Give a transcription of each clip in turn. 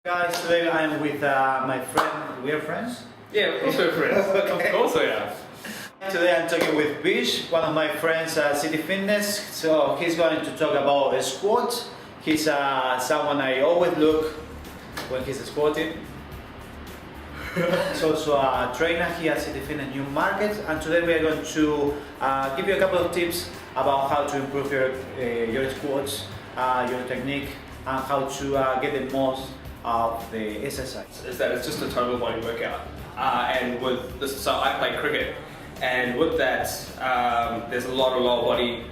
Guys, today I'm with my friend. We are friends? Yeah, of course we're friends. Okay. Of course we are. Today I'm talking with Vish, one of my friends at City Fitness. So he's going to talk about a squat. He's someone I always look when he's squatting. He's also a trainer here at City Fitness New Market, and today we are going to give you a couple of tips about how to improve your squats, your technique, and how to get the most of the exercise. Is that it's just a total body workout. And with this, so I play cricket, and with that, there's a lot of lower body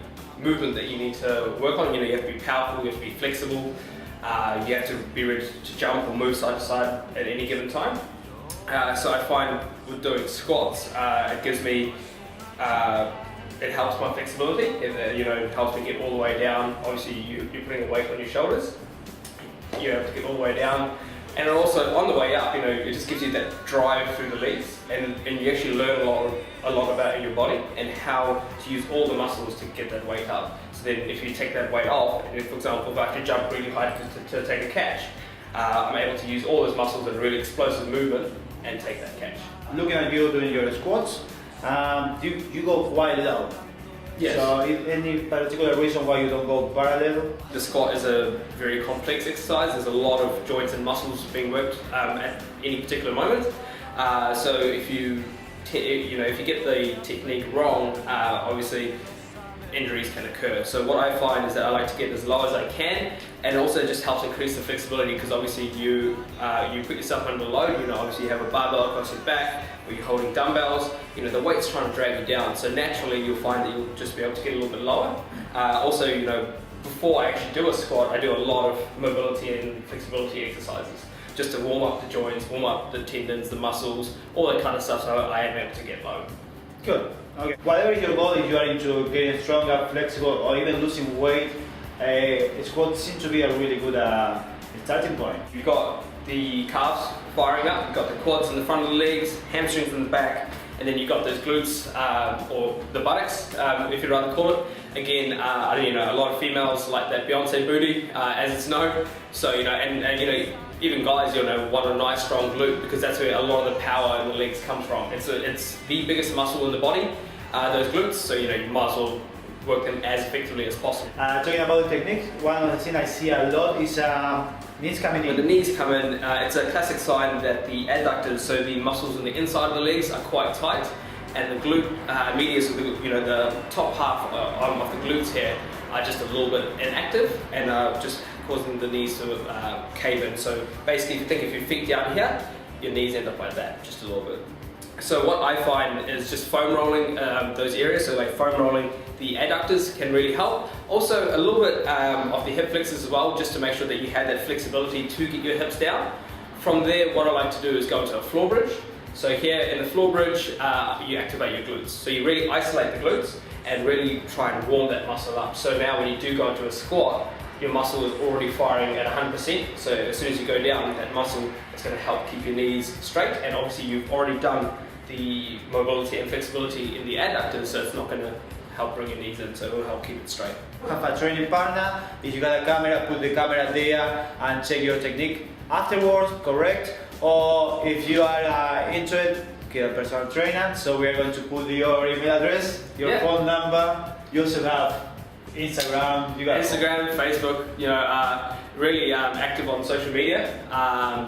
movement that you need to work on. You know, you have to be powerful, you have to be flexible, you have to be ready to jump or move side to side at any given time. So I find with doing squats, it gives me, it helps my flexibility. It helps me get all the way down. Obviously, you're putting a weight on your shoulders. You have to get all the way down, and also on the way up, it just gives you that drive through the legs, and you actually learn a lot about your body and how to use all the muscles to get that weight up. So then, if you take that weight off, and for example, if I have to jump really high to take a catch, I'm able to use all those muscles in really explosive movement and take that catch. Looking at you doing your squats, you go quite low. Yes. So any particular reason why you don't go parallel? The squat is a very complex exercise. There's a lot of joints and muscles being worked at any particular moment. So if you get the technique wrong, obviously injuries can occur. So what I find is that I like to get as low as I can, and also just helps increase the flexibility, because obviously you put yourself under load. Obviously you have a barbell across your back, or you're holding dumbbells. The weight's trying to drag you down. So naturally you'll find that you'll just be able to get a little bit lower. Also, before I actually do a squat, I do a lot of mobility and flexibility exercises, just to warm up the joints, warm up the tendons, the muscles, all that kind of stuff, so I am able to get low. Good. Okay. Whatever your goal, if you are into getting stronger, flexible, or even losing weight, squats seem to be a really good starting point. You've got the calves firing up, you've got the quads in the front of the legs, hamstrings in the back, and then you've got those glutes, or the buttocks, if you'd rather call it. Again, a lot of females like that Beyonce booty, as it's known. So, even guys, want a nice strong glute, because that's where a lot of the power in the legs comes from. It's the biggest muscle in the body, those glutes, so you might as well work them as effectively as possible. Talking about the technique, one of the things I see a lot is knees coming in. When the knees come in, it's a classic sign that the adductors, so the muscles on the inside of the legs, are quite tight, and the glute medius, the top half of the glutes here, are just a little bit inactive, and just causing the knees to cave in. So basically, if your feet down here, your knees end up like that, just a little bit. So what I find is just foam rolling those areas, so like foam rolling the adductors can really help. Also a little bit of the hip flexors as well, just to make sure that you have that flexibility to get your hips down. From there, what I like to do is go into a floor bridge. So here in the floor bridge, you activate your glutes. So you really isolate the glutes and really try and warm that muscle up. So now when you do go into a squat, your muscle is already firing at 100%. So as soon as you go down, that muscle is going to help keep your knees straight. And obviously you've already done the mobility and flexibility in the adductors, so it's not going to help bring your knees in, so it will help keep it straight. Have a training partner. If you got a camera, put the camera there and check your technique afterwards, correct? Or if you are into it, get a personal trainer. So we are going to put your email address, your phone number. You also have Instagram. You got Instagram, Facebook. Really active on social media.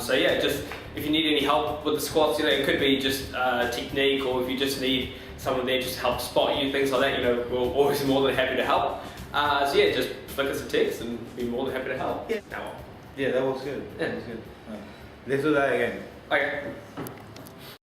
So yeah, just if you need any help with the squats, it could be just technique, or if you just need someone there just to help spot you, things like that. We're always more than happy to help. So yeah, just flick us a text and be more than happy to help. Yeah, that was good. Yeah. That was good. Let's do that again. Okay.